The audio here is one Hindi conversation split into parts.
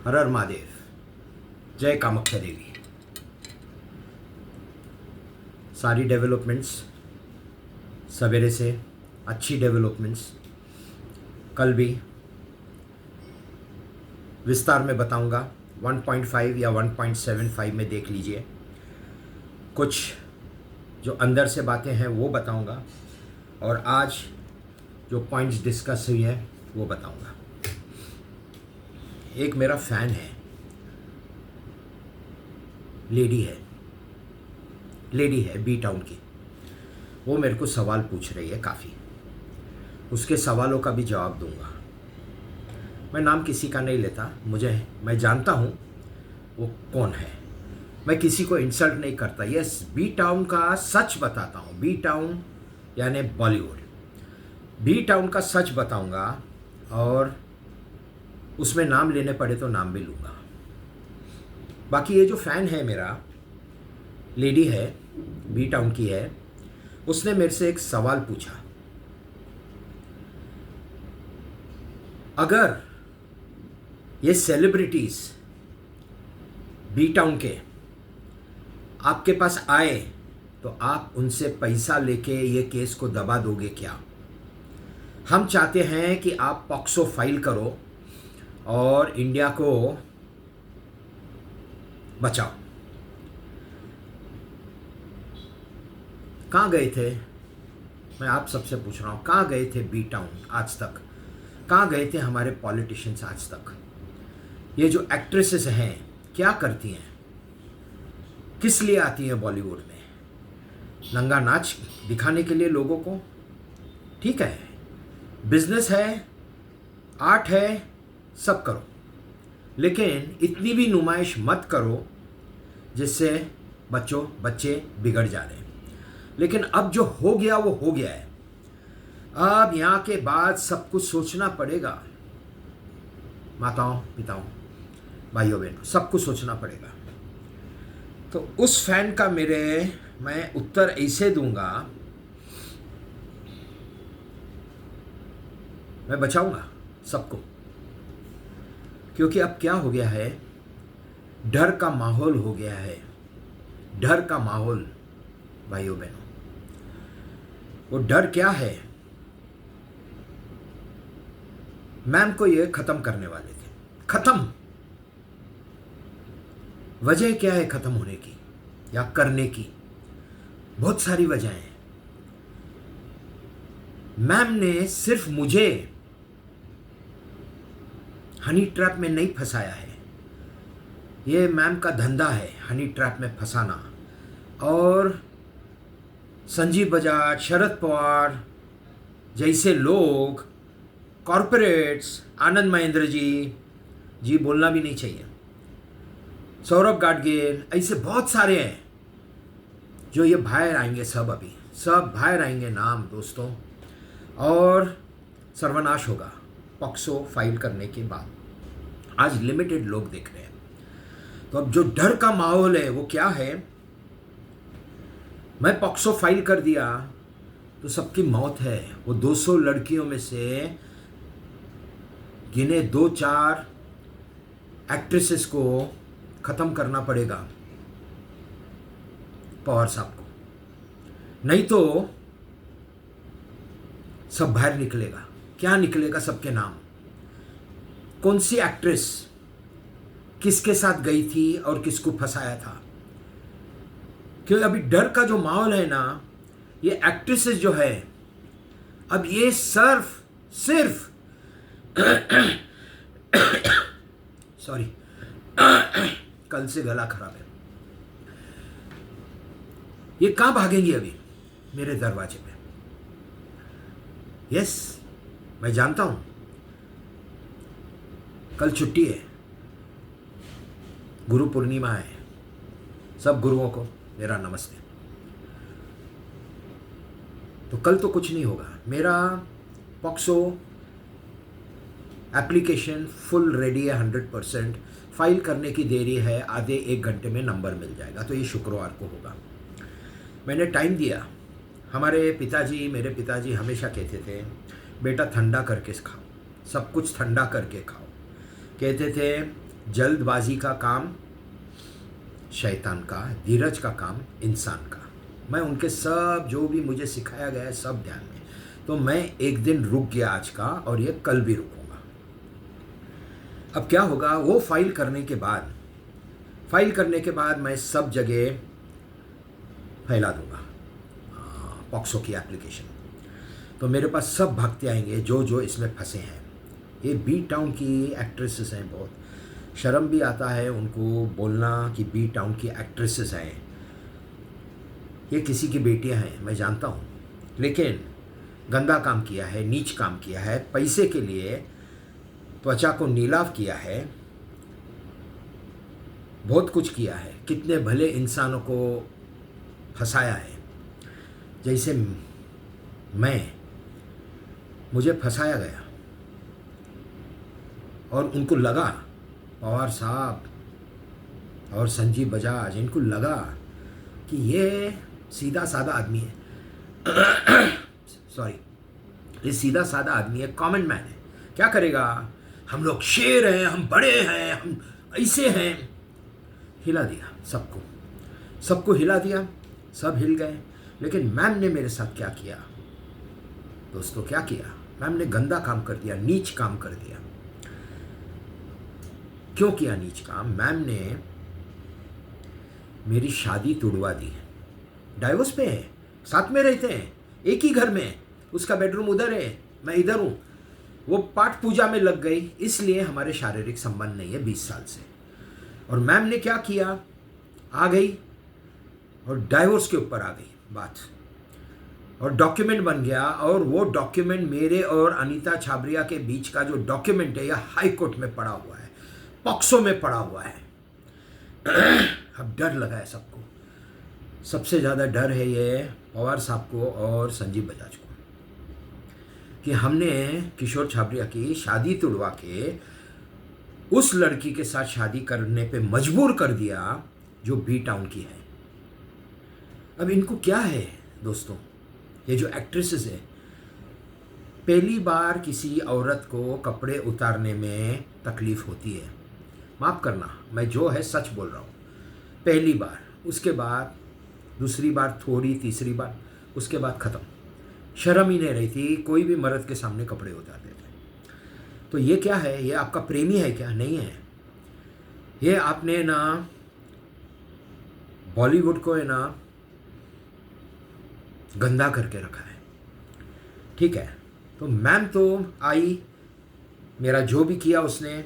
हर हर महादेव। जय कामाख्या देवी। सारी डेवलपमेंट्स सवेरे से अच्छी डेवलपमेंट्स कल भी विस्तार में बताऊंगा। 1.5 या 1.75 में देख लीजिए। कुछ जो अंदर से बातें हैं वो बताऊंगा और आज जो पॉइंट्स डिस्कस हुई है वो बताऊंगा। एक मेरा फ़ैन है, लेडी है बी टाउन की। वो मेरे को सवाल पूछ रही है काफ़ी, उसके सवालों का भी जवाब दूंगा। मैं नाम किसी का नहीं लेता, मैं जानता हूँ वो कौन है। मैं किसी को इंसल्ट नहीं करता। यस, बी टाउन का सच बताता हूँ। बी टाउन यानी बॉलीवुड। बी टाउन का सच बताऊंगा और उसमें नाम लेने पड़े तो नाम भी लूँगा। बाकी ये जो फ़ैन है मेरा, लेडी है, बी टाउन की है, उसने मेरे से एक सवाल पूछा। अगर ये सेलिब्रिटीज़ बी टाउन के आपके पास आए तो आप उनसे पैसा लेके ये केस को दबा दोगे क्या? हम चाहते हैं कि आप पॉक्सो फाइल करो और इंडिया को बचाओ। कहाँ गए थे? मैं आप सबसे पूछ रहा हूँ, कहाँ गए थे बी टाउन आज तक? कहाँ गए थे हमारे पॉलिटिशियंस आज तक? ये जो एक्ट्रेसेस हैं क्या करती हैं? किस लिए आती हैं बॉलीवुड में? नंगा नाच दिखाने के लिए लोगों को? ठीक है, बिजनेस है, आर्ट है, सब करो, लेकिन इतनी भी नुमाइश मत करो जिससे बच्चे बिगड़ जा रहे हैं। लेकिन अब जो हो गया वो हो गया है। अब यहाँ के बाद सब कुछ सोचना पड़ेगा। माताओं, पिताओं, भाइयों बहनों, सब कुछ सोचना पड़ेगा। तो उस फैन का मैं उत्तर ऐसे दूंगा, मैं बचाऊंगा सबको। क्योंकि अब क्या हो गया है, डर का माहौल हो गया है। डर का माहौल भाइयों बहनों। वो डर क्या है? मैम को ये खत्म करने वाले थे। खत्म। वजह क्या है खत्म होने की या करने की? बहुत सारी वजह हैं। मैम ने सिर्फ मुझे हनी ट्रैप में नहीं फंसाया है। ये मैम का धंधा है, हनी ट्रैप में फंसाना। और संजीव बजाज, शरद पवार जैसे लोग, कॉरपोरेट्स, आनंद महेंद्र जी बोलना भी नहीं चाहिए, सौरभ गाडगिल, ऐसे बहुत सारे हैं जो ये बाहर आएंगे। अभी सब बाहर आएंगे नाम दोस्तों, और सर्वनाश होगा पॉक्सो फाइल करने के बाद। आज लिमिटेड लोग देख रहे हैं। तो अब जो डर का माहौल है वो क्या है? मैं पॉक्सो फाइल कर दिया तो सबकी मौत है। वो 200 लड़कियों में से गिने 2-4 एक्ट्रेसेस को ख़त्म करना पड़ेगा पवार साहब को, नहीं तो सब बाहर निकलेगा। क्या निकलेगा? सबके नाम। कौन सी एक्ट्रेस किसके साथ गई थी और किसको फंसाया था? क्योंकि अभी डर का जो माहौल है ना, ये एक्ट्रेसेस जो है, अब ये सिर्फ सॉरी कल से गला खराब है। ये कहां भागेंगी अभी? मेरे दरवाजे पे। यस, मैं जानता हूं कल छुट्टी है, गुरु पूर्णिमा है। सब गुरुओं को मेरा नमस्ते। तो कल तो कुछ नहीं होगा। मेरा पॉक्सो एप्लीकेशन फुल रेडी है, 100%। फाइल करने की देरी है, आधे 1 घंटे में नंबर मिल जाएगा। तो ये शुक्रवार को होगा। मैंने टाइम दिया। मेरे पिताजी हमेशा कहते थे, बेटा ठंडा करके खाओ, सब कुछ ठंडा करके खाओ। कहते थे जल्दबाजी का काम शैतान का, धीरज का काम इंसान का। मैं उनके सब जो भी मुझे सिखाया गया है सब ध्यान में, तो मैं एक दिन रुक गया आज का, और ये कल भी रुकूंगा। अब क्या होगा, वो फाइल करने के बाद मैं सब जगह फैला दूंगा पॉक्सो की एप्लीकेशन। तो मेरे पास सब भक्ति आएंगे जो जो इसमें फंसे हैं। ये बी टाउन की एक्ट्रेसेस हैं, बहुत शर्म भी आता है उनको बोलना कि बी टाउन की एक्ट्रेसेस हैं। ये किसी की बेटियां हैं, मैं जानता हूँ, लेकिन गंदा काम किया है, नीच काम किया है, पैसे के लिए त्वचा को नीलाव किया है, बहुत कुछ किया है, कितने भले इंसानों को फंसाया है। जैसे मुझे फंसाया गया और उनको लगा, पवार साहब और संजीव बजाज, इनको लगा कि ये सीधा साधा आदमी है सॉरी, ये सीधा साधा आदमी है, कॉमन मैन है, क्या करेगा, हम लोग शेर हैं, हम बड़े हैं, हम ऐसे हैं। हिला दिया सबको हिला दिया, सब हिल गए। लेकिन मैम ने मेरे साथ क्या किया दोस्तों, क्या किया? मैम ने गंदा काम कर दिया, नीच काम कर दिया। क्यों किया नीच काम? मैम ने मेरी शादी तुड़वा दी। डाइवोर्स पे है, साथ में रहते हैं एक ही घर में, उसका बेडरूम उधर है, मैं इधर हूँ। वो पाठ पूजा में लग गई, इसलिए हमारे शारीरिक संबंध नहीं है 20 साल से। और मैम ने क्या किया, आ गई और डाइवोर्स के ऊपर आ गई बात, और डॉक्यूमेंट बन गया। और वो डॉक्यूमेंट मेरे और अनीता छाबरिया के बीच का जो डॉक्यूमेंट है, यह हाई कोर्ट में पड़ा हुआ है, पॉक्सो में पड़ा हुआ है। अब डर लगा है सबको, सबसे ज़्यादा डर है ये पवार साहब को और संजीव बजाज को, कि हमने किशोर छाबरिया की शादी तुड़वा के उस लड़की के साथ शादी करने पे मजबूर कर दिया जो बी टाउन की है। अब इनको क्या है दोस्तों, ये जो एक्ट्रेसेस है, पहली बार किसी औरत को कपड़े उतारने में तकलीफ होती है, माफ़ करना मैं जो है सच बोल रहा हूँ, पहली बार, उसके बाद दूसरी बार थोड़ी, तीसरी बार, उसके बाद ख़त्म, शर्म ही नहीं रहती, कोई भी मर्द के सामने कपड़े उतार देते। तो ये क्या है, ये आपका प्रेमी है क्या? नहीं है। ये आपने ना बॉलीवुड को है ना गंदा करके रखा है, ठीक है। तो मैम तो आई, मेरा जो भी किया उसने,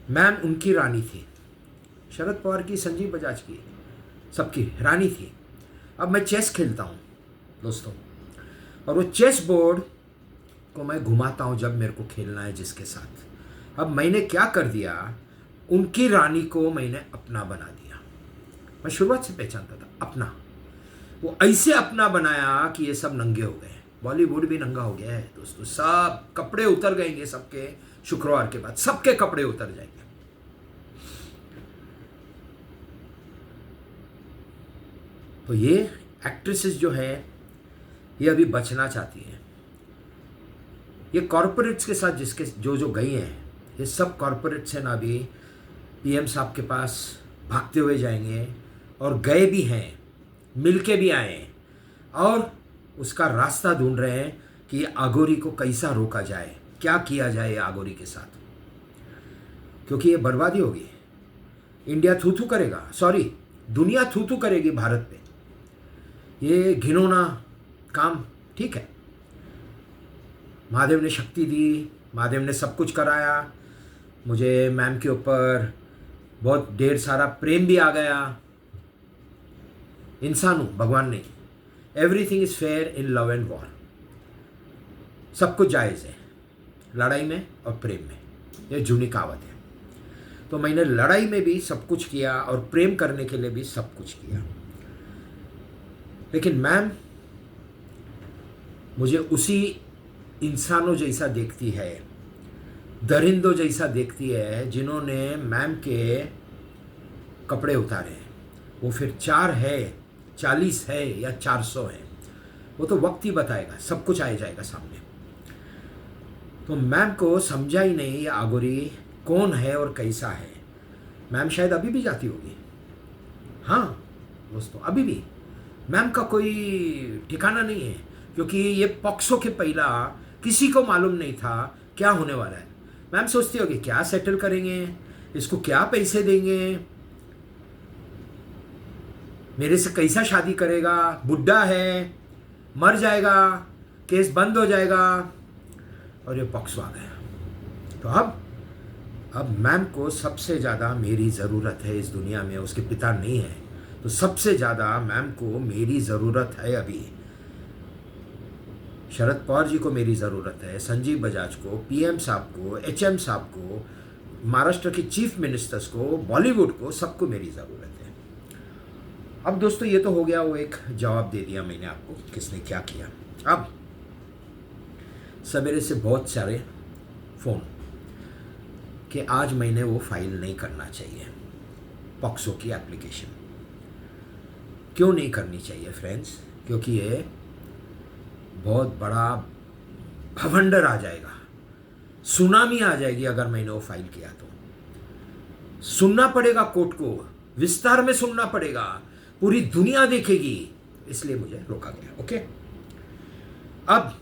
मैम उनकी रानी थी, शरद पवार की, संजीव बजाज की, सबकी रानी थी। अब मैं चेस खेलता हूँ दोस्तों, और वो चेस बोर्ड को मैं घुमाता हूँ जब मेरे को खेलना है जिसके साथ। अब मैंने क्या कर दिया, उनकी रानी को मैंने अपना बना दिया। मैं शुरुआत से पहचानता था अपना, वो ऐसे अपना बनाया कि ये सब नंगे हो गए। बॉलीवुड भी नंगा हो गया है दोस्तों, सब कपड़े उतर गएंगे सबके, शुक्रवार के बाद सबके कपड़े उतर जाएंगे। तो ये एक्ट्रेसेस जो है, ये अभी बचना चाहती हैं। ये कॉरपोरेट्स के साथ जिसके जो गई हैं, ये सब कॉरपोरेट्स हैं ना, अभी पीएम साहब के पास भागते हुए जाएंगे, और गए भी हैं, मिलके भी आए हैं, और उसका रास्ता ढूंढ रहे हैं कि आगोरी को कैसा रोका जाए, क्या किया जाए आगोरी के साथ, क्योंकि ये बर्बादी होगी। इंडिया थू थू करेगा, सॉरी दुनिया थू थू करेगी भारत पे। ये घिनौना काम, ठीक है, महादेव ने शक्ति दी, महादेव ने सब कुछ कराया, मुझे मैम के ऊपर बहुत ढेर सारा प्रेम भी आ गया। इंसान हूँ, भगवान नहीं। Everything is fair in love and war, सब कुछ जायज़ है लड़ाई में और प्रेम में, ये जूनी कहावत है। तो मैंने लड़ाई में भी सब कुछ किया और प्रेम करने के लिए भी सब कुछ किया। लेकिन मैम मुझे उसी इंसानों जैसा देखती है, दरिंदों जैसा देखती है, जिन्होंने मैम के कपड़े उतारे हैं। वो फिर 4 है, 40 है या 400 है, वो तो वक्त ही बताएगा, सब कुछ आ जाएगा सामने। तो मैम को समझा ही नहीं ये आगोरी कौन है और कैसा है। मैम शायद अभी भी जाती होगी, हाँ दोस्तों, अभी भी मैम का कोई ठिकाना नहीं है, क्योंकि ये पॉक्सो के पहला किसी को मालूम नहीं था क्या होने वाला है। मैम सोचती होगी क्या सेटल करेंगे, इसको क्या पैसे देंगे, मेरे से कैसा शादी करेगा, बुढ़ा है, मर जाएगा, केस बंद हो जाएगा, और ये पॉक्सो आ गया। तो अब मैम को सबसे ज़्यादा मेरी ज़रूरत है इस दुनिया में, उसके पिता नहीं है, तो सबसे ज़्यादा मैम को मेरी ज़रूरत है अभी। शरद पवार जी को मेरी ज़रूरत है, संजीव बजाज को, पीएम साहब को, एचएम साहब को, महाराष्ट्र के चीफ मिनिस्टर्स को, बॉलीवुड को, सबको मेरी ज़रूरत है। अब दोस्तों ये तो हो गया, वो एक जवाब दे दिया मैंने आपको किसने क्या किया। अब सवेरे से बहुत सारे फ़ोन कि आज मैंने वो फाइल नहीं करना चाहिए, पॉक्सो की एप्लीकेशन क्यों नहीं करनी चाहिए फ्रेंड्स, क्योंकि ये बहुत बड़ा भवंडर आ जाएगा, सुनामी आ जाएगी अगर मैंने वो फाइल किया तो। सुनना पड़ेगा कोर्ट को, विस्तार में सुनना पड़ेगा, पूरी दुनिया देखेगी, इसलिए मुझे रोका गया। ओके, अब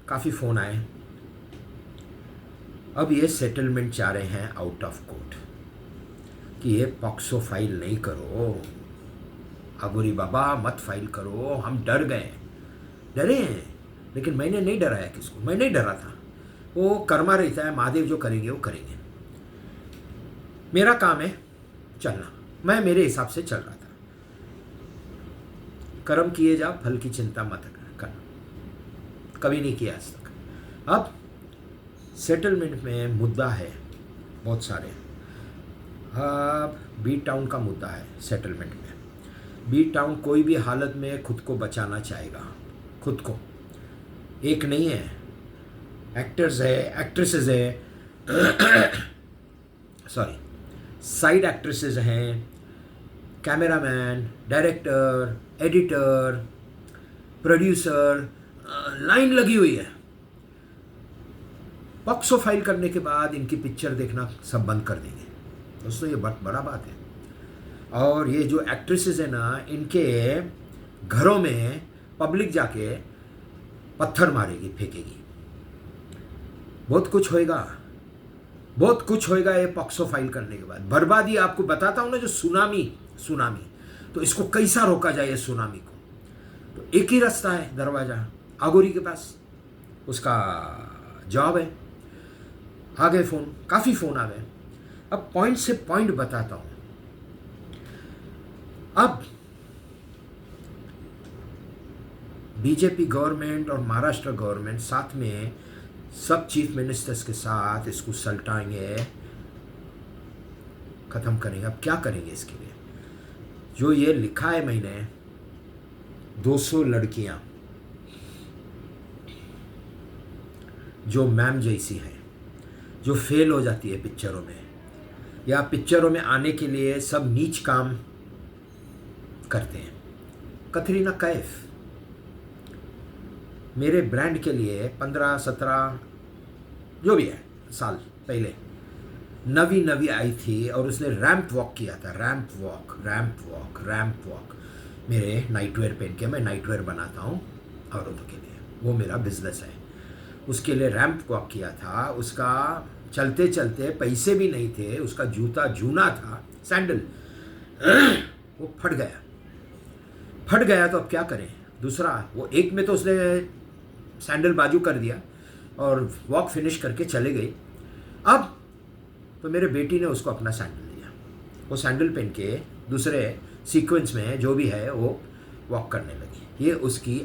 काफ़ी फ़ोन आए, अब ये सेटलमेंट चाह रहे हैं आउट ऑफ कोर्ट कि ये पॉक्सो फाइल नहीं करो, अगोरी बाबा मत फाइल करो, हम डरे हैं, लेकिन मैंने नहीं डराया किसको, मैं नहीं डरा था, वो कर्मा रहता है, महादेव जो करेंगे वो करेंगे, मेरा काम है चलना, मैं मेरे हिसाब से चल रहा था। कर्म किए जा, फल की चिंता मत करना, कभी नहीं किया आज तक। अब सेटलमेंट में मुद्दा है बहुत सारे। अब बी टाउन का मुद्दा है सेटलमेंट में। बी टाउन कोई भी हालत में खुद को बचाना चाहेगा, खुद को, एक नहीं है, एक्टर्स है, एक्ट्रेसेस है सॉरी, साइड एक्ट्रेसेस हैं, cameraman, director, editor, producer, line लगी हुई है। पॉक्सो फाइल करने के बाद इनकी पिक्चर देखना सब बंद कर देंगे दोस्तों, ये बहुत बड़ा बात है। और ये जो एक्ट्रेसेस है ना, इनके घरों में पब्लिक जाके पत्थर मारेगी, फेंकेगी, बहुत कुछ होएगा, बहुत कुछ होएगा ये पॉक्सो फाइल करने के बाद। बर्बादी, आपको बताता हूँ ना, जो सुनामी, तो इसको कैसा रोका जाए सुनामी को, तो एक ही रास्ता है, दरवाजा आगोरी के पास, उसका जवाब है। आ गए फ़ोन, काफ़ी फ़ोन आ गए। अब पॉइंट से पॉइंट बताता हूँ। अब बीजेपी गवर्नमेंट और महाराष्ट्र गवर्नमेंट साथ में सब चीफ मिनिस्टर्स के साथ इसको सलटाएंगे, ख़त्म करेंगे। अब क्या करेंगे इसके लिए? जो ये लिखा है मैंने, 200 लड़कियां जो मैम जैसी है, जो फेल हो जाती है पिक्चरों में, या पिक्चरों में आने के लिए सब नीच काम करते हैं। कतरीना कैफ मेरे ब्रांड के लिए 15-17 जो भी है साल पहले नवी आई थी, और उसने रैंप वॉक किया था, रैंप वॉक मेरे नाइटवेयर पहन के, मैं नाइटवेयर बनाता हूँ औरतों के लिए, वो मेरा बिजनेस है, उसके लिए रैंप वॉक किया था। उसका चलते चलते पैसे भी नहीं थे, उसका जूता जूना था, सैंडल, वो फट गया। तो अब क्या करें? दूसरा, वो एक में तो उसने सैंडल बाजू कर दिया और वॉक फिनिश करके चले गई। अब तो मेरे बेटी ने उसको अपना सैंडल दिया, वो सैंडल पहन के दूसरे सीक्वेंस में जो भी है वो वॉक करने लगी। ये उसकी,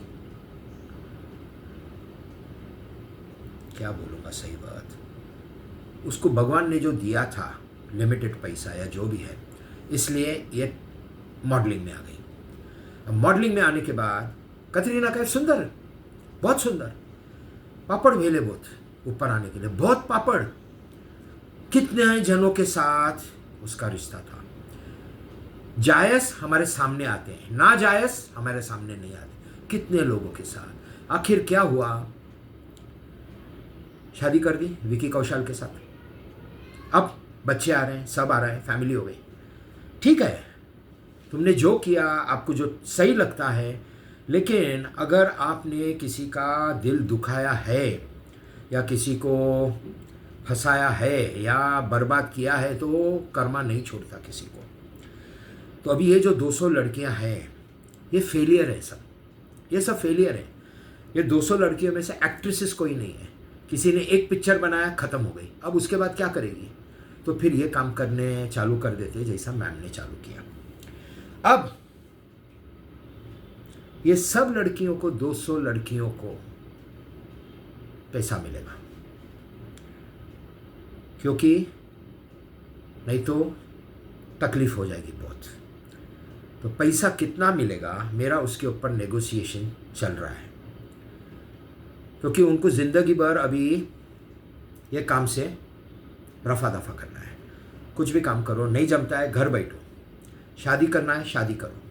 क्या बोलूँगा सही बात, उसको भगवान ने जो दिया था लिमिटेड पैसा या जो भी है, इसलिए ये मॉडलिंग में आ गई। अब मॉडलिंग में आने के बाद कतरीना कैफ सुंदर, बहुत सुंदर, पापड़ भेले बहुत ऊपर आने के लिए, बहुत पापड़, कितने जनों के साथ उसका रिश्ता था। जायज़ हमारे सामने आते हैं, ना जायज़ हमारे सामने नहीं आते, कितने लोगों के साथ। आखिर क्या हुआ? शादी कर दी विकी कौशल के साथ। अब बच्चे आ रहे हैं, सब आ रहे हैं, फैमिली हो गई। ठीक है, तुमने जो किया, आपको जो सही लगता है, लेकिन अगर आपने किसी का दिल दुखाया है या किसी को फंसाया है या बर्बाद किया है तो कर्मा नहीं छोड़ता किसी को। तो अभी ये जो 200 लड़कियां हैं, ये फेलियर है सब, ये सब फेलियर है। ये 200 लड़कियों में से एक्ट्रेसेस कोई नहीं है। किसी ने एक पिक्चर बनाया, ख़त्म हो गई, अब उसके बाद क्या करेगी? तो फिर ये काम करने चालू कर देते जैसा मैम ने चालू किया। अब ये सब लड़कियों को, 200 लड़कियों को पैसा मिलेगा, क्योंकि नहीं तो तकलीफ हो जाएगी बहुत। तो पैसा कितना मिलेगा मेरा उसके ऊपर नेगोशिएशन चल रहा है, क्योंकि उनको ज़िंदगी भर अभी ये काम से रफा दफा करना है। कुछ भी काम करो, नहीं जमता है घर बैठो, शादी करना है शादी करो,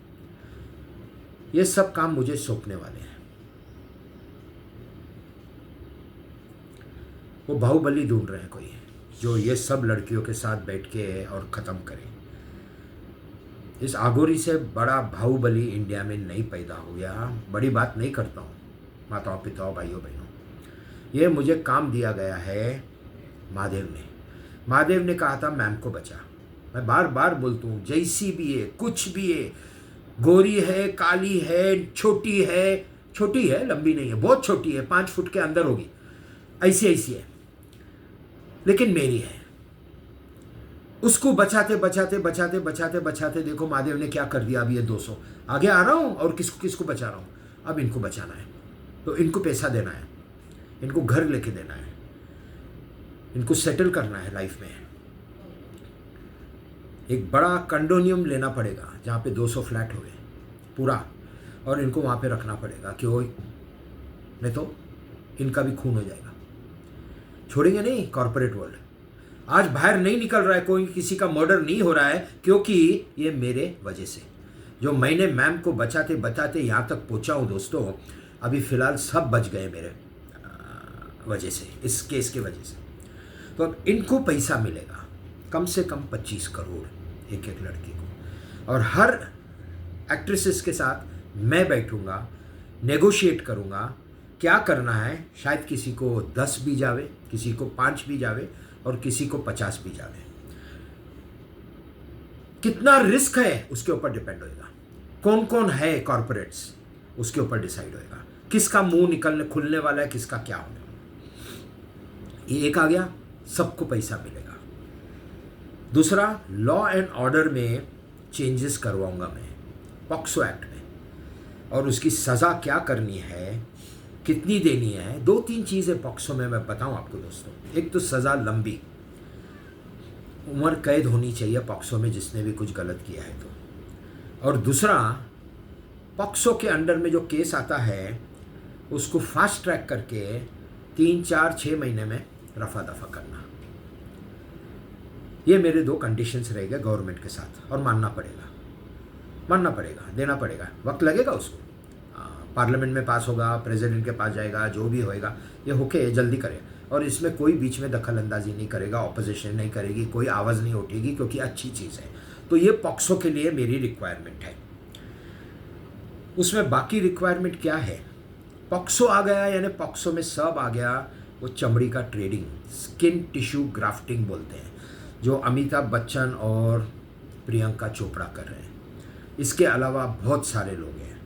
ये सब काम मुझे सौंपने वाले हैं। वो बाहुबली ढूंढ रहे हैं कोई जो ये सब लड़कियों के साथ बैठ के और ख़त्म करे। इस आगोरी से बड़ा बाहुबली इंडिया में नहीं पैदा हो गया। बड़ी बात नहीं करता हूँ माताओं पिताओं भाइयों बहनों, ये मुझे काम दिया गया है महादेव ने। महादेव ने कहा था मैम को बचा। मैं बार बार बोलता हूँ, जैसी भी है, कुछ भी है, गोरी है, काली है, छोटी है, लंबी नहीं है, बहुत छोटी है, 5 फुट के अंदर होगी, ऐसी है, लेकिन मेरी है। उसको बचाते देखो महादेव ने क्या कर दिया। अब ये 200 आगे आ रहा हूँ और किसको बचा रहा हूँ। अब इनको बचाना है, तो इनको पैसा देना है, इनको घर लेके देना है, इनको सेटल करना है लाइफ में। एक बड़ा कंडोनियम लेना पड़ेगा जहाँ पे 200 फ्लैट हो गए पूरा, और इनको वहाँ पे रखना पड़ेगा, क्यों? नहीं तो इनका भी खून हो जाएगा। छोड़ेंगे नहीं कॉर्पोरेट वर्ल्ड। आज बाहर नहीं निकल रहा है, कोई किसी का मर्डर नहीं हो रहा है, क्योंकि ये मेरे वजह से, जो मैंने मैम को बचाते यहाँ तक पहुँचा हूँ दोस्तों, अभी फ़िलहाल सब बच गए मेरे वजह से, इस केस के वजह से। तो अब इनको पैसा मिलेगा कम से कम 25 करोड़ एक लड़की को, और हर एक्ट्रेसेस के साथ मैं बैठूंगा, नेगोशिएट करूंगा क्या करना है। शायद किसी को 10 भी जावे, किसी को 5 भी जावे, और किसी को 50 भी जावे। कितना रिस्क है उसके ऊपर डिपेंड होएगा। कौन कौन है कॉर्पोरेट्स उसके ऊपर डिसाइड होएगा। किसका मुंह खुलने वाला है, किसका क्या होने वाला। ये एक आ गया, सबको पैसा मिलेगा। दूसरा, लॉ एंड ऑर्डर में चेंजेस करवाऊंगा मैं, पॉक्सो एक्ट में, और उसकी सज़ा क्या करनी है, कितनी देनी है। 2-3 चीज़ें पॉक्सो में मैं बताऊं आपको दोस्तों। एक तो सज़ा लंबी, उम्र कैद होनी चाहिए पॉक्सो में जिसने भी कुछ गलत किया है तो। और दूसरा, पॉक्सो के अंडर में जो केस आता है उसको फास्ट ट्रैक करके 3, 4, 6 महीने में रफा दफा करना। ये मेरे 2 कंडीशंस रहेंगे गवर्नमेंट के साथ, और मानना पड़ेगा, देना पड़ेगा। वक्त लगेगा उसको, पार्लियामेंट में पास होगा, प्रेसिडेंट के पास जाएगा, जो भी होएगा ये होके जल्दी करे, और इसमें कोई बीच में दखल अंदाजी नहीं करेगा, ऑपोजिशन नहीं करेगी, कोई आवाज़ नहीं उठेगी, क्योंकि अच्छी चीज़ है। तो ये पॉक्सो के लिए मेरी रिक्वायरमेंट है। उसमें बाकी रिक्वायरमेंट क्या है? पॉक्सो आ गया, यानी पॉक्सो में सब आ गया, वो चमड़ी का ट्रेडिंग, स्किन टिश्यू ग्राफ्टिंग बोलते हैं, जो अमिताभ बच्चन और प्रियंका चोपड़ा कर रहे हैं। इसके अलावा बहुत सारे लोग हैं,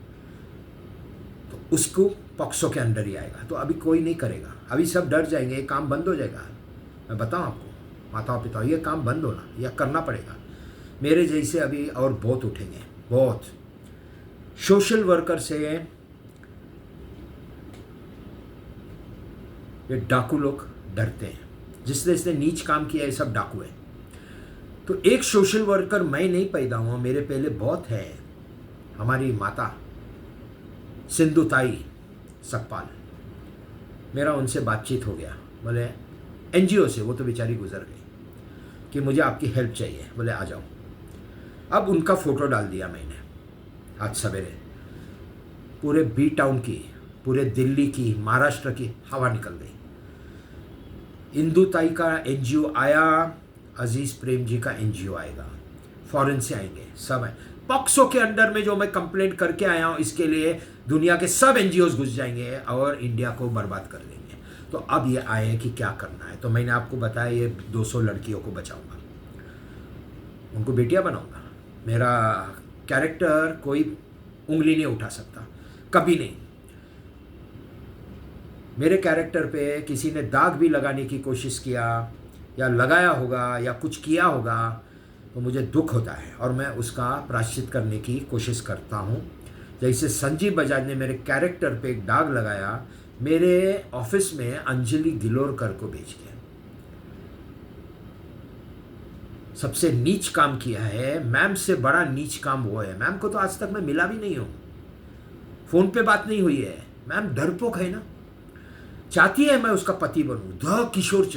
तो उसको पॉक्सो के अंडर ही आएगा। तो अभी कोई नहीं करेगा, अभी सब डर जाएंगे, ये काम बंद हो जाएगा। मैं बताऊं आपको माताओं पिताओं, ये काम बंद होना या करना पड़ेगा। मेरे जैसे अभी और बहुत उठेंगे, बहुत। सोशल वर्कर से ये डाकू लोग डरते हैं, जिसने नीच काम किया है सब डाकू है। तो एक सोशल वर्कर मैं नहीं पैदा हुआ, मेरे पहले बहुत है। हमारी माता सिंधु ताई सकपाल, मेरा उनसे बातचीत हो गया। बोले एनजीओ से, वो तो बेचारी गुजर गई, कि मुझे आपकी हेल्प चाहिए। बोले आ जाओ। अब उनका फ़ोटो डाल दिया मैंने आज सवेरे। पूरे बी टाउन की, पूरे दिल्ली की, महाराष्ट्र की हवा निकल गई। इंदु ताई का एनजीओ आया, अजीज़ प्रेम जी का एनजीओ आएगा, फॉरेन से आएंगे, सब है। पॉक्सो के अंडर में जो मैं कंप्लेंट करके आया हूँ, इसके लिए दुनिया के सब एनजीओज घुस जाएंगे और इंडिया को बर्बाद कर देंगे। तो अब ये आए कि क्या करना है। तो मैंने आपको बताया ये 200 लड़कियों को बचाऊंगा, उनको बेटियां बनाऊंगा। मेरा कैरेक्टर कोई उंगली नहीं उठा सकता, कभी नहीं। मेरे कैरेक्टर पे किसी ने दाग भी लगाने की कोशिश किया या लगाया होगा या कुछ किया होगा तो मुझे दुख होता है और मैं उसका प्रायश्चित करने की कोशिश करता हूँ। जैसे संजीव बजाज ने मेरे कैरेक्टर पे एक दाग लगाया, मेरे ऑफिस में अंजलि गिलोरकर को भेज दिया। सबसे नीच काम किया है, मैम से बड़ा नीच काम वो है। मैम को तो आज तक मैं मिला भी नहीं हूँ, फ़ोन पे बात नहीं हुई है। मैम डरपोक है ना, चाहती है मैं उसका पति बनूं।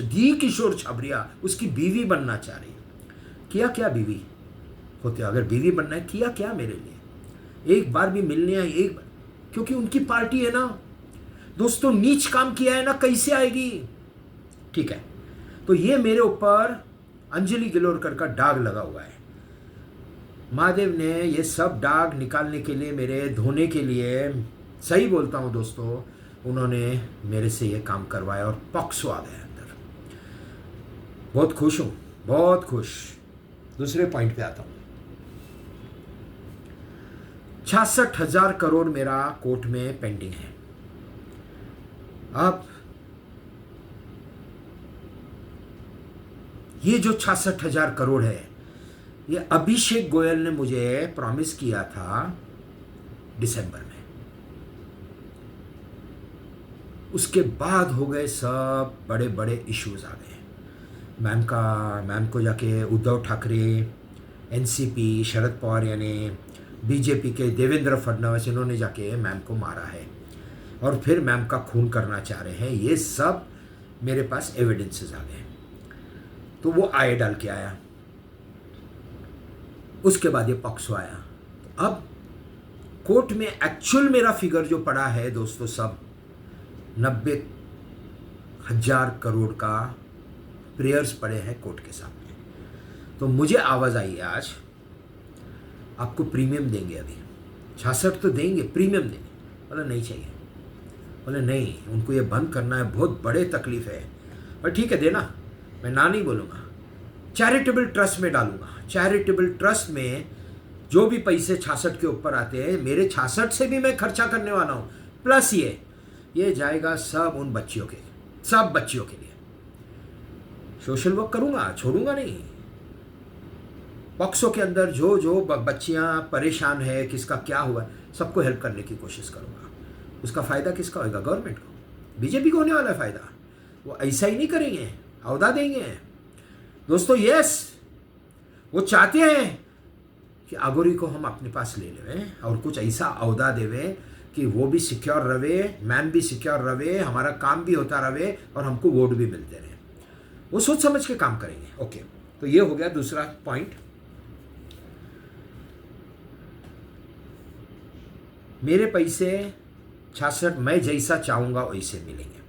दी किशोर छबरिया उसकी बीवी बनना चाह रही है। किया क्या बीवी होते, अगर बीवी बनना है किया क्या मेरे लिए, एक बार भी मिलने आई, एक बार, क्योंकि उनकी पार्टी है ना दोस्तों। नीच काम किया है ना, कैसे आएगी। ठीक है, तो ये मेरे ऊपर अंजलि गिलोरकर का दाग लगा हुआ है। महादेव ने ये सब दाग निकालने के लिए, मेरे धोने के लिए, सही बोलता हूँ दोस्तों, उन्होंने मेरे से ये काम करवाया और पॉक्सो आ गया अंदर। बहुत खुश हूँ, बहुत खुश। दूसरे पॉइंट पे आता हूँ। 66,000 करोड़ मेरा कोर्ट में पेंडिंग है। अब ये जो 66,000 करोड़ है, ये अभिषेक गोयल ने मुझे प्रॉमिस किया था दिसंबर में। उसके बाद हो गए सब बड़े बड़े इश्यूज आ गए। मैम को जाके उद्धव ठाकरे, एनसीपी, शरद पवार यानी बीजेपी के देवेंद्र फडणवीस, इन्होंने जाके मैम को मारा है और फिर मैम का खून करना चाह रहे हैं। ये सब मेरे पास एविडेंसेस आ गए। तो वो आए डाल के आया, उसके बाद ये पॉक्सो आया। तो अब कोर्ट में एक्चुअल मेरा फिगर जो पड़ा है दोस्तों, सब 90,000 करोड़ का प्रेयर्स पड़े हैं कोर्ट के सामने। तो मुझे आवाज़ आई आज, आपको प्रीमियम देंगे, अभी 66 तो देंगे, प्रीमियम देंगे। बोला नहीं चाहिए, बोले नहीं, उनको ये बंद करना है, बहुत बड़े तकलीफ है। और ठीक है देना, मैं ना नहीं बोलूँगा। चैरिटेबल ट्रस्ट में डालूंगा। चैरिटेबल ट्रस्ट में जो भी पैसे 66 के ऊपर आते हैं, मेरे 66 से भी मैं खर्चा करने वाला हूँ, प्लस ये जाएगा सब उन बच्चियों के, सब बच्चियों के लिए। सोशल वर्क करूँगा, छोड़ूंगा नहीं। पॉक्सो के अंदर जो बच्चियाँ परेशान है, किसका क्या हुआ, सबको हेल्प करने की कोशिश करूँगा। उसका फ़ायदा किसका होगा? गवर्नमेंट को, बीजेपी को होने वाला है फ़ायदा। वो ऐसा ही नहीं करेंगे, अवधा देंगे दोस्तों। यस, वो चाहते हैं कि आगोरी को हम अपने पास ले लेवें और कुछ ऐसा अवधा देवे कि वो भी सिक्योर रहे, मैम भी सिक्योर रहे, हमारा काम भी होता रहे और हमको वोट भी मिलते रहे। वो सोच समझ के काम करेंगे। ओके, तो ये हो गया दूसरा पॉइंट। मेरे पैसे 66 मैं जैसा चाहूँगा वैसे मिलेंगे।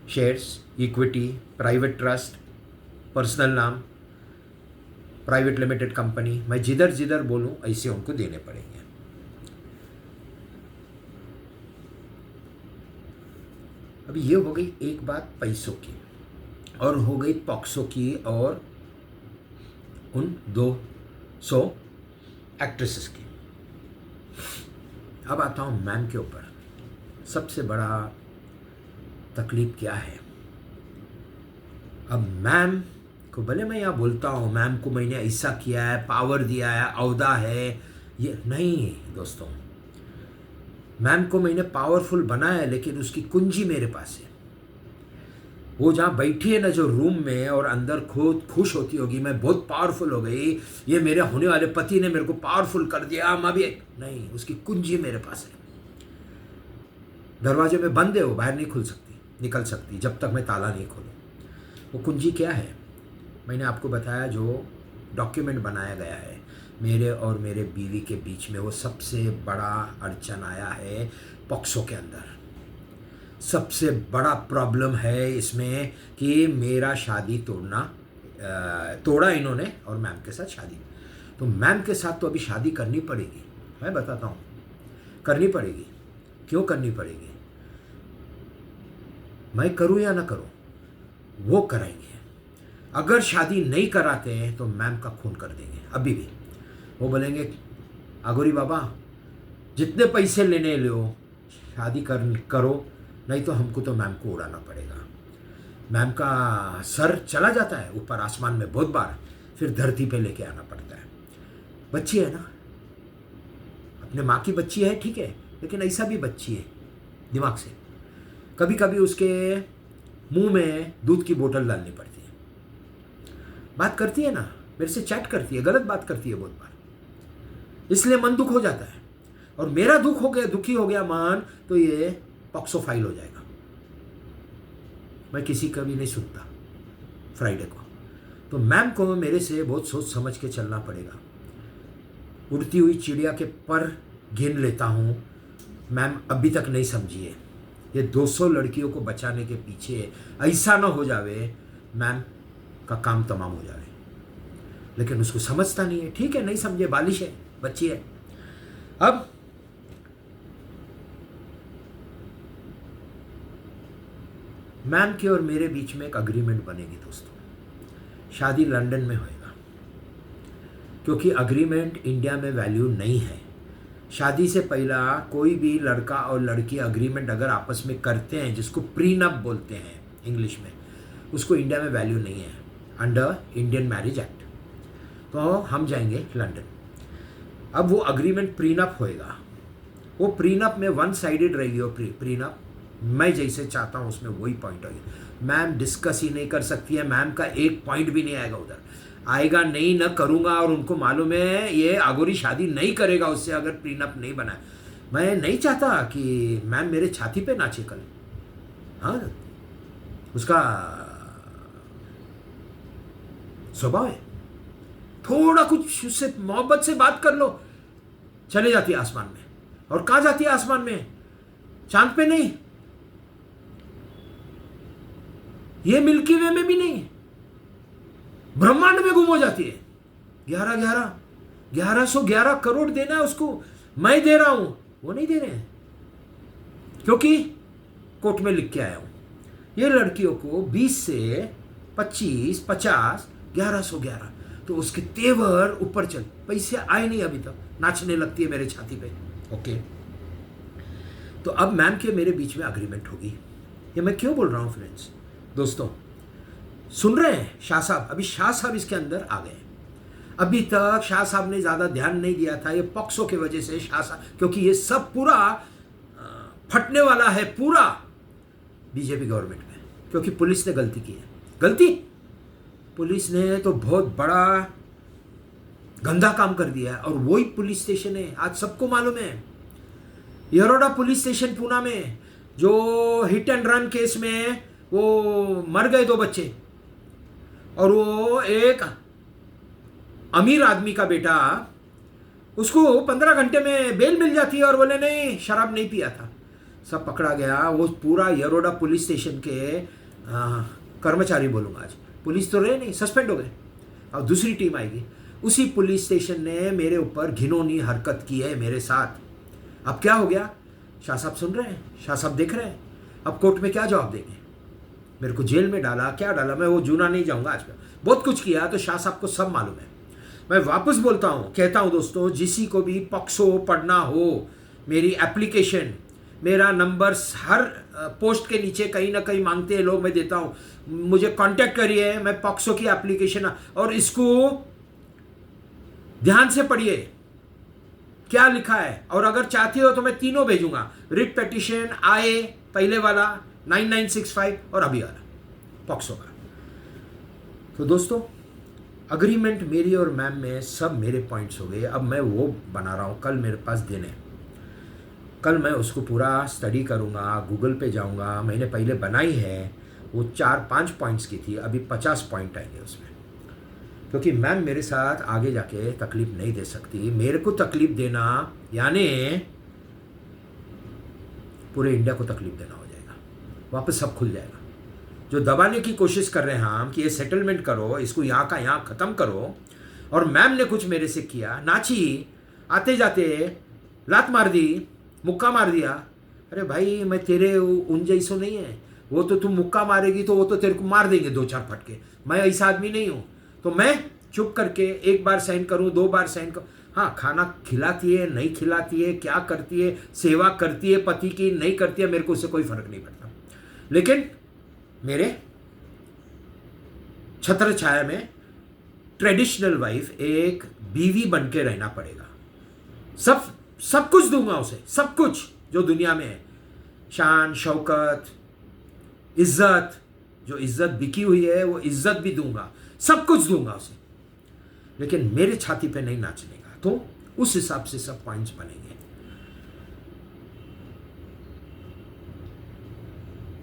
Shares, equity, private trust, personal नाम, प्राइवेट लिमिटेड कंपनी, मैं जिधर जिधर बोलूँ ऐसे उनको देने पड़ेंगे। अभी ये हो गई एक बात पैसों की, और हो गई पॉक्सो की और उन 200 एक्ट्रेसेस की। अब आता हूँ मैम के ऊपर। सबसे बड़ा तकलीफ क्या है, अब मैम को भले मैं यहाँ बोलता हूँ मैम को मैंने ऐसा किया है, पावर दिया है, अवधा है, ये नहीं दोस्तों। मैम को मैंने पावरफुल बनाया है, लेकिन उसकी कुंजी मेरे पास है। वो जहाँ बैठी है ना जो रूम में, और अंदर खुद खुश होती होगी मैं बहुत पावरफुल हो गई, ये मेरे होने वाले पति ने मेरे को पावरफुल कर दिया, मैं भी नहीं, उसकी कुंजी मेरे पास है। दरवाजे में बंद है, वो बाहर नहीं खुल सकती, निकल सकती जब तक मैं ताला नहीं खोलूँ। वो कुंजी क्या है, मैंने आपको बताया, जो डॉक्यूमेंट बनाया गया है मेरे और मेरे बीवी के बीच में, वो सबसे बड़ा अड़चन आया है पॉक्सो के अंदर। सबसे बड़ा प्रॉब्लम है इसमें कि मेरा शादी तोड़ना, तोड़ा इन्होंने और मैम के साथ शादी। तो मैम के साथ तो अभी शादी करनी पड़ेगी, मैं बताता हूँ, करनी पड़ेगी। क्यों करनी पड़ेगी? मैं करूँ या ना करूँ, वो कराएंगे। अगर शादी नहीं कराते हैं तो मैम का खून कर देंगे अभी भी। वो बोलेंगे अगोरी बाबा जितने पैसे लेने लो शादी करो, नहीं तो हमको तो मैम को उड़ाना पड़ेगा। मैम का सर चला जाता है ऊपर आसमान में बहुत बार, फिर धरती पे लेके आना पड़ता है। बच्ची है ना, अपने माँ की बच्ची है, ठीक है, लेकिन ऐसा भी बच्ची है दिमाग से। कभी कभी उसके मुंह में दूध की बोतल डालनी पड़ती है। बात करती है ना, मेरे से चैट करती है, गलत बात करती है बहुत बार, इसलिए मन दुख हो जाता है। और मेरा दुखी हो गया मन, तो ये पॉक्सो फाइल हो जाएगा। मैं किसी का भी नहीं सुनता फ्राइडे को। तो मैम को मेरे से बहुत सोच समझ के चलना पड़ेगा। उड़ती हुई चिड़िया के पर गिन लेता हूँ, मैम अभी तक नहीं समझी है। ये 200 लड़कियों को बचाने के पीछे ऐसा ना हो जावे मैम का काम तमाम हो जाए, लेकिन उसको समझता नहीं है। ठीक है, नहीं समझे, बालिश है, बच्ची है। अब मैम के और मेरे बीच में एक अग्रीमेंट बनेगी दोस्तों। शादी लंदन में होएगा, क्योंकि अग्रीमेंट इंडिया में वैल्यू नहीं है। शादी से पहला कोई भी लड़का और लड़की अग्रीमेंट अगर आपस में करते हैं, जिसको प्रीनप बोलते हैं इंग्लिश में, उसको इंडिया में वैल्यू नहीं है अंडर इंडियन मैरिज एक्ट। तो हम जाएंगे लंदन। अब वो अग्रीमेंट प्रीनप होएगा। वो प्रीनप में वन साइडेड रहेगी। वो प्रीनप मैं जैसे चाहता हूँ उसमें वही पॉइंट होगी। मैम डिस्कस ही नहीं कर सकती है, मैम का एक पॉइंट भी नहीं आएगा उधर, आएगा नहीं, न करूँगा। और उनको मालूम है ये अगोरी शादी नहीं करेगा उससे अगर प्रीनप नहीं बना। मैं नहीं चाहता कि मैम मेरे छाती पे नाचे कल। हाँ, उसका स्वभाव है। थोड़ा कुछ उससे मोहब्बत से बात कर लो, चले जाती है आसमान में। और कहाँ जाती है आसमान में? चांद पे नहीं, ये मिल्की वे में भी नहीं, ब्रह्मांड में गुम हो जाती है। 1111 करोड़ देना है उसको, मैं दे रहा हूं, वो नहीं दे रहे हैं, क्योंकि कोर्ट में लिख के आया हूं। ये लड़कियों को 20 से 25, 50, 1111, तो उसके तेवर ऊपर चल। पैसे आए नहीं अभी तक, नाचने लगती है मेरे छाती पे। ओके, तो अब मैम के मेरे बीच में अग्रीमेंट होगी। ये मैं क्यों बोल रहा हूं फ्रेंड्स, दोस्तों सुन रहे हैं? शाह साहब, अभी शाह साहब इसके अंदर आ गए। अभी तक शाह साहब ने ज़्यादा ध्यान नहीं दिया था। ये पॉक्सो की वजह से शाह साहब, क्योंकि ये सब पूरा फटने वाला है पूरा बीजेपी गवर्नमेंट में, क्योंकि पुलिस ने गलती की है। गलती पुलिस ने तो बहुत बड़ा गंदा काम कर दिया है। और वही पुलिस स्टेशन है, आज सबको मालूम है, यरोडा पुलिस स्टेशन पूना में, जो हिट एंड रन केस में वो मर गए 2 बच्चे, और वो एक अमीर आदमी का बेटा, उसको 15 घंटे में बेल मिल जाती है और बोले नहीं शराब नहीं पिया था। सब पकड़ा गया। वो पूरा यरोडा पुलिस स्टेशन के कर्मचारी बोलूँगा, आज पुलिस तो रहे नहीं, सस्पेंड हो गए। और दूसरी टीम आएगी। उसी पुलिस स्टेशन ने मेरे ऊपर घिनौनी हरकत की है मेरे साथ। अब क्या हो गया? शाह साहब सुन रहे हैं, शाह साहब देख रहे हैं। अब कोर्ट में क्या जवाब देंगे? मेरे को जेल में डाला, क्या डाला, मैं वो जूना नहीं जाऊंगा आज पे। बहुत कुछ किया, तो शाह साहब को सब मालूम है। मैं वापस बोलता हूँ, कहता हूँ दोस्तों, जिसी को भी पॉक्सो पढ़ना हो, मेरी एप्लीकेशन, मेरा नंबर हर पोस्ट के नीचे कहीं ना कहीं मांगते हैं लोग, मैं देता हूँ, मुझे कांटेक्ट करिए। मैं पॉक्सो की एप्लीकेशन, और इसको ध्यान से पढ़िए क्या लिखा है। और अगर चाहती हो तो मैं तीनों भेजूंगा, रिट पिटीशन, आए पहले वाला 9965 और अभी वाला पॉक्सो का। तो दोस्तों अग्रीमेंट मेरी और मैम में सब मेरे पॉइंट्स हो गए। अब मैं वो बना रहा हूँ, कल मेरे पास दिन है, कल मैं उसको पूरा स्टडी करूँगा, गूगल पे जाऊँगा। मैंने पहले बनाई है, वो 4-5 पॉइंट्स की थी, अभी 50 पॉइंट आएंगे उसमें, क्योंकि मैम मेरे साथ आगे जाके तकलीफ नहीं दे सकती। मेरे को तकलीफ देना यानी पूरे इंडिया को तकलीफ देना हो जाएगा। वापस सब खुल जाएगा। जो दबाने की कोशिश कर रहे हैं हम कि ये सेटलमेंट करो, इसको यहाँ का यहाँ ख़त्म करो, और मैम ने कुछ मेरे से किया, नाची, आते जाते लात मार दी, मुक्का मार दिया। अरे भाई मैं तेरे उन जैसो नहीं है, वो तो तुम मुक्का मारेगी तो वो तो तेरे को मार देंगे 2-4 फटके, मैं ऐसा आदमी नहीं हूँ। तो मैं चुप करके एक बार साइन करूँ, 2 बार साइन करूँ। हाँ, खाना खिलाती है, नहीं खिलाती है, क्या करती है, सेवा करती है पति की, नहीं करती है, मेरे को उससे कोई फर्क नहीं पड़ता। लेकिन मेरे छत्र छाया में ट्रेडिशनल वाइफ एक बीवी बन के रहना पड़ेगा। सब कुछ दूंगा उसे, सब कुछ जो दुनिया में है, शान शौकत, इज्जत, जो इज्जत बिकी हुई है वो इज्जत भी दूंगा, सब कुछ दूंगा उसे, लेकिन मेरे छाती पे नहीं नाचने का। तो उस हिसाब से सब पॉइंट्स बनेंगे।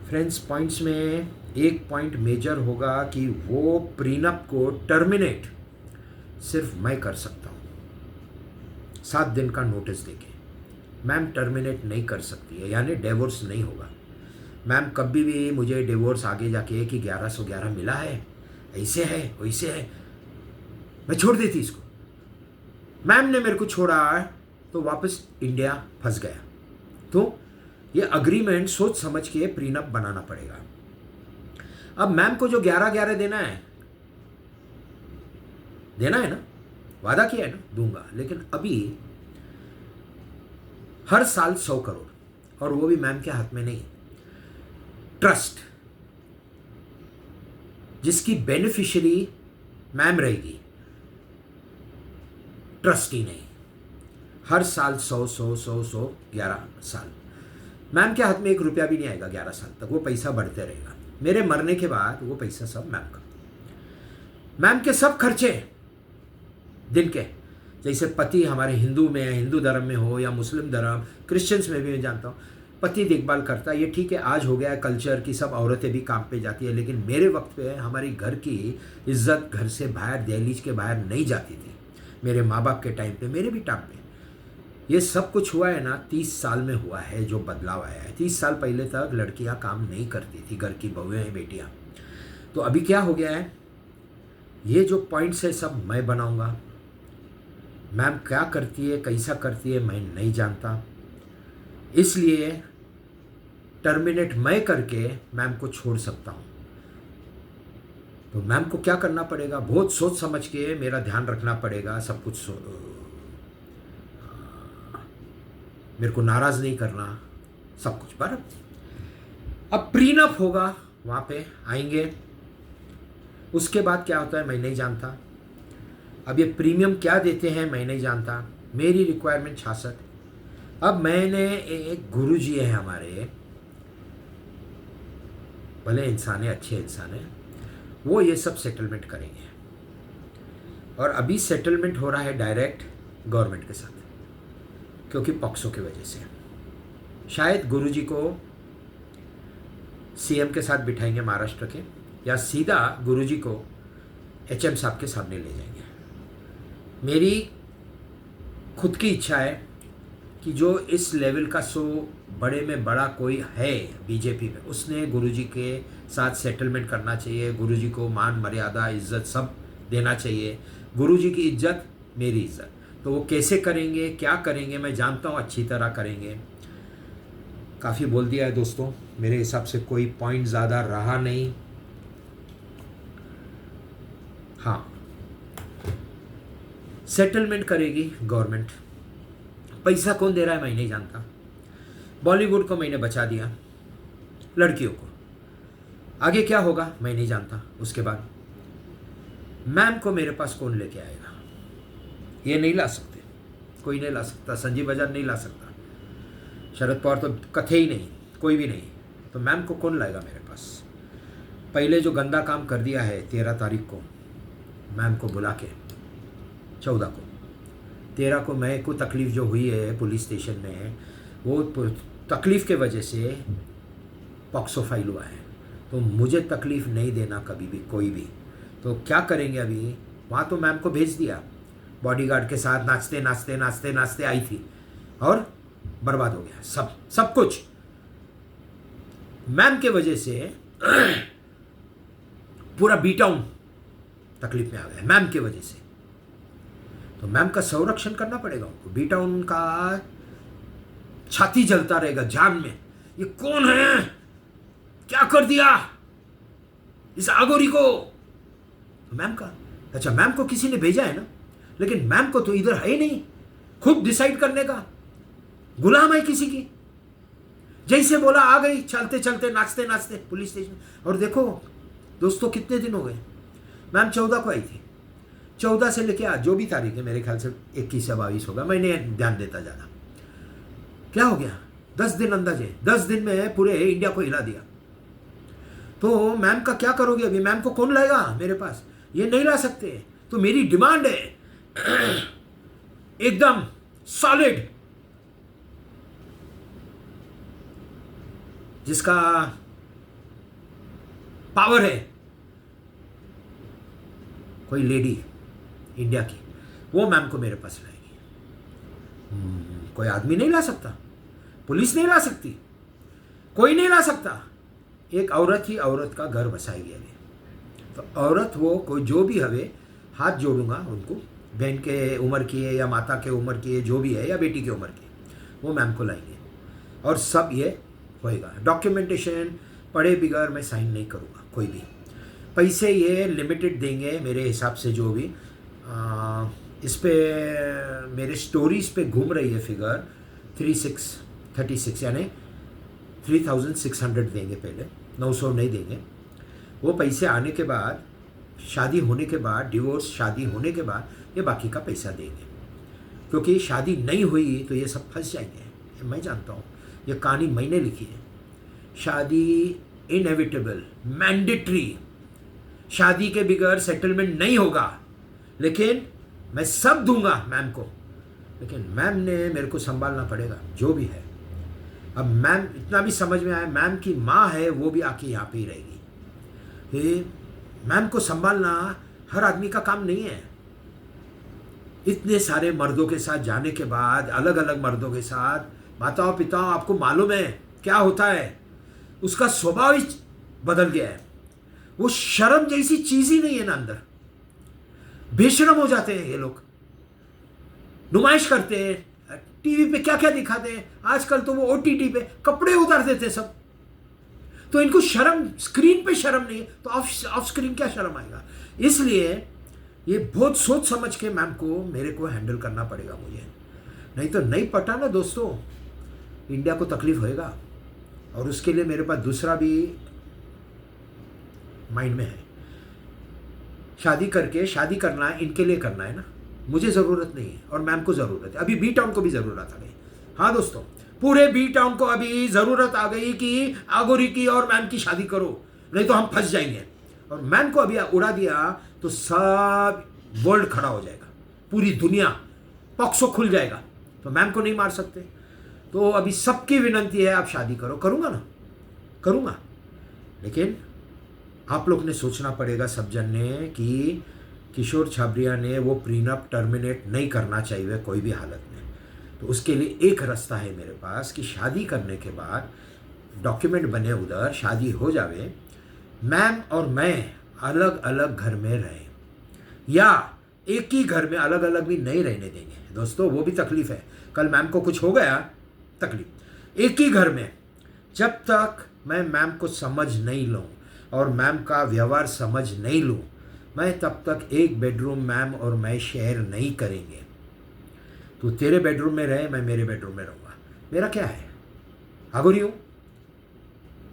फ्रेंड्स, पॉइंट्स में एक पॉइंट मेजर होगा कि वो प्रीनप को टर्मिनेट सिर्फ मैं कर सकता हूँ 7 दिन का नोटिस देके। मैम टर्मिनेट नहीं कर सकती है, यानी डिवोर्स नहीं होगा। मैम कभी भी मुझे डिवोर्स आगे जाके कि 1111 मिला है, ऐसे है वैसे है, मैं छोड़ देती इसको। मैम ने मेरे को छोड़ा तो वापस इंडिया फंस गया। तो ये अग्रीमेंट सोच समझ के प्रीनप बनाना पड़ेगा। अब मैम को जो 11-11 देना है ना, वादा किया है ना, दूंगा। लेकिन अभी हर साल 100 करोड़, और वो भी मैम के हाथ में नहीं। ट्रस्ट जिसकी बेनिफिशियरी मैम रहेगी, ट्रस्टी नहीं। हर साल 100 11 साल मैम के हाथ में 1 रुपया भी नहीं आएगा 11 साल तक। वो पैसा बढ़ते रहेगा। मेरे मरने के बाद वो पैसा सब मैम का। मैम के सब खर्चे दिन के, जैसे पति हमारे हिंदू में, हिंदू धर्म में हो या मुस्लिम धर्म, क्रिश्चियंस में भी मैं जानता हूँ, पति देखभाल करता है। ये ठीक है, आज हो गया है कल्चर की सब औरतें भी काम पे जाती है, लेकिन मेरे वक्त पे हमारी घर की इज्जत घर से बाहर, दहलीज के बाहर नहीं जाती थी। मेरे माँ बाप के टाइम पे, मेरे भी टाइम पे ये सब कुछ हुआ है ना। 30 साल में हुआ है जो बदलाव आया है। 30 साल पहले तक लड़कियां काम नहीं करती थी, घर की बहुएं हैं, बेटियां। तो अभी क्या हो गया है, ये जो पॉइंट्स है सब मैं बनाऊंगा। मैम क्या करती है, कैसा करती है, मैं नहीं जानता, इसलिए टर्मिनेट मैं करके मैम को छोड़ सकता हूँ। तो मैम को क्या करना पड़ेगा, बहुत सोच समझ के मेरा ध्यान रखना पड़ेगा। सब कुछ मेरे को नाराज़ नहीं करना, सब कुछ। पर अब प्रीनप होगा, वहाँ पे आएंगे। उसके बाद क्या होता है मैं नहीं जानता। अब ये प्रीमियम क्या देते हैं मैं नहीं जानता। मेरी रिक्वायरमेंट 66। अब मैंने एक गुरुजी है हमारे, भले इंसान है, अच्छे इंसान है, वो ये सब सेटलमेंट करेंगे। और अभी सेटलमेंट हो रहा है डायरेक्ट गवर्नमेंट के साथ, क्योंकि पॉक्सो की वजह से। शायद गुरुजी को सीएम के साथ बिठाएंगे महाराष्ट्र के, या सीधा गुरुजी को एचएम साहब के सामने ले जाएंगे। मेरी खुद की इच्छा है कि जो इस लेवल का बड़े में बड़ा कोई है बीजेपी में, उसने गुरुजी के साथ सेटलमेंट करना चाहिए। गुरुजी को मान मर्यादा इज्जत सब देना चाहिए। गुरुजी की इज्जत मेरी इज्जत। तो वो कैसे करेंगे, क्या करेंगे, मैं जानता हूँ अच्छी तरह करेंगे। काफ़ी बोल दिया है दोस्तों, मेरे हिसाब से कोई पॉइंट ज़्यादा रहा नहीं। हाँ, सेटलमेंट करेगी गवर्नमेंट। पैसा कौन दे रहा है मैं नहीं जानता। बॉलीवुड को मैंने बचा दिया, लड़कियों को। आगे क्या होगा मैं नहीं जानता। उसके बाद मैम को मेरे पास कौन लेके आएगा, ये नहीं ला सकते, कोई नहीं ला सकता। संजीव बाजार नहीं ला सकता, शरद पवार तो कथे ही नहीं, कोई भी नहीं। तो मैम को कौन लाएगा मेरे पास। पहले जो गंदा काम कर दिया है 13 तारीख को मैम को बुला के, 14 को, 13 को मैं को तकलीफ़ जो हुई है पुलिस स्टेशन में, वो तकलीफ़ के वजह से पॉक्सो फाइल हुआ है। तो मुझे तकलीफ़ नहीं देना कभी भी कोई भी। तो क्या करेंगे अभी, वहाँ तो मैम को भेज दिया बॉडीगार्ड के साथ, नाचते नाचते नाचते नाचते आई थी और बर्बाद हो गया सब कुछ। मैम के वजह से पूरा बी टाउन तकलीफ में आ गया मैम की वजह से। तो मैम का संरक्षण करना पड़ेगा उनको। बी टाउन का छाती जलता रहेगा जान में, ये कौन है, क्या कर दिया इस आगोरी को। तो मैम का, अच्छा मैम को किसी ने भेजा है ना, लेकिन मैम को तो इधर है ही नहीं खुद डिसाइड करने का, गुलाम है किसी की। जैसे बोला आ गई, चलते चलते नाचते नाचते पुलिस स्टेशन। और देखो दोस्तों कितने दिन हो गए, मैम 14 को आई थी, 14 से लेके आज जो भी तारीख है, मेरे ख्याल से 21 या 22 होगा, मैंने ध्यान देता ज़्यादा। क्या हो गया, 10 दिन अंदाजे, 10 दिन में पूरे इंडिया को हिला दिया। तो मैम का क्या करोगे अभी, मैम को कौन लाएगा मेरे पास, ये नहीं ला सकते। तो मेरी डिमांड है एकदम सॉलिड, जिसका पावर है, कोई लेडी इंडिया की, वो मैम को मेरे पास लाएगी। कोई आदमी नहीं ला सकता, पुलिस नहीं ला सकती, कोई नहीं ला सकता। एक औरत ही औरत का घर बसाएगी अभी। तो औरत वो कोई जो भी हवे, हाथ जोड़ूंगा उनको, बहन के उम्र की है या माता के उम्र की है, जो भी है, या बेटी की उम्र की, वो मैम को लाएंगे और सब ये होएगा। डॉक्यूमेंटेशन पढ़े बिगैर मैं साइन नहीं करूँगा कोई भी। पैसे ये लिमिटेड देंगे मेरे हिसाब से, जो भी इस पे मेरे स्टोरीज पे घूम रही है फिगर 36 यानी 3600 देंगे पहले, 900 नहीं देंगे। वो पैसे आने के बाद, शादी होने के बाद, डिवोर्स शादी होने के बाद ये बाकी का पैसा देंगे, क्योंकि शादी नहीं हुई तो ये सब फंस जाएंगे। मैं जानता हूँ, ये कहानी मैंने लिखी है। शादी इनएविटेबल, मैंडेटरी, शादी के बगैर सेटलमेंट नहीं होगा, लेकिन मैं सब दूंगा मैम को, लेकिन मैम ने मेरे को संभालना पड़ेगा जो भी है। अब मैम, इतना भी समझ में आया, मैम की माँ है वो भी आके यहाँ पे ही रहेगी। ये मैम को संभालना हर आदमी का काम नहीं है। इतने सारे मर्दों के साथ जाने के बाद, अलग अलग मर्दों के साथ माताओं पिताओं, आपको मालूम है क्या होता है, उसका स्वभाव ही बदल गया है। वो शर्म जैसी चीज ही नहीं है ना अंदर, बेशरम हो जाते हैं ये लोग, नुमाइश करते हैं, टीवी पे क्या क्या दिखाते हैं। आजकल तो वो ओटीटी पे कपड़े उतार देते सब, तो इनको शर्म, स्क्रीन पे शर्म नहीं है तो ऑफ स्क्रीन क्या शर्म आएगा। इसलिए ये बहुत सोच समझ के मैम को, मेरे को हैंडल करना पड़ेगा मुझे, नहीं तो नहीं पटा ना दोस्तों, इंडिया को तकलीफ होएगा। और उसके लिए मेरे पास दूसरा भी माइंड में है, शादी शादी करना है, इनके लिए करना है ना, मुझे ज़रूरत नहीं है और मैम को ज़रूरत है। अभी बी टाउन को भी ज़रूरत आ गई। हाँ दोस्तों, पूरे बी टाउन को अभी ज़रूरत आ गई कि आगोरी की और मैम की शादी करो, नहीं तो हम फंस जाएंगे। और मैम को अभी उड़ा दिया तो सब वर्ल्ड खड़ा हो जाएगा, पूरी दुनिया, पॉक्सो खुल जाएगा, तो मैम को नहीं मार सकते। तो अभी सबकी विनंती है, आप शादी करो। करूँगा ना, करूँगा, लेकिन आप लोग ने सोचना पड़ेगा सब जन ने कि किशोर छाबरिया ने वो प्रीनअप टर्मिनेट नहीं करना चाहिए कोई भी हालत में। तो उसके लिए एक रास्ता है मेरे पास कि शादी करने के बाद डॉक्यूमेंट बने, उधर शादी हो जावे, मैम और मैं अलग अलग घर में रहें, या एक ही घर में अलग अलग भी नहीं रहने देंगे दोस्तों, वो भी तकलीफ है। कल मैम को कुछ हो गया, तकलीफ। एक ही घर में जब तक मैं मैम को समझ नहीं लूँ और मैम का व्यवहार समझ नहीं लूँ, मैं तब तक एक बेडरूम मैम और मैं शेयर नहीं करेंगे। तो तेरे बेडरूम में रहे, मैं मेरे बेडरूम में रहूँगा। मेरा क्या है, आगोरी हूँ,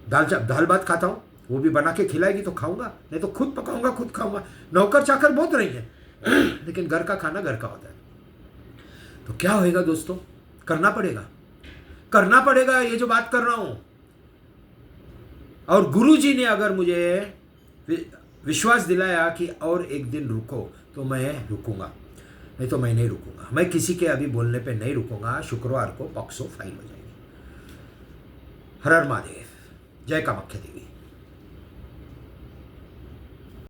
दाल भात खाता हूँ, वो भी बना के खिलाएगी तो खाऊंगा, नहीं तो खुद पकाऊंगा खुद खाऊंगा। नौकर चाकर बहुत रही है लेकिन घर का खाना घर का होता है। तो क्या होएगा दोस्तों, करना पड़ेगा ये जो बात कर रहा हूँ। और गुरुजी ने अगर मुझे विश्वास दिलाया कि और एक दिन रुको, तो मैं रुकूंगा, नहीं तो मैं नहीं रुकूंगा। मैं किसी के अभी बोलने पे नहीं रुकूंगा। शुक्रवार को पॉक्सो फाइल हो जाएगी। हर हर महादेव, जय कामाख्या देवी।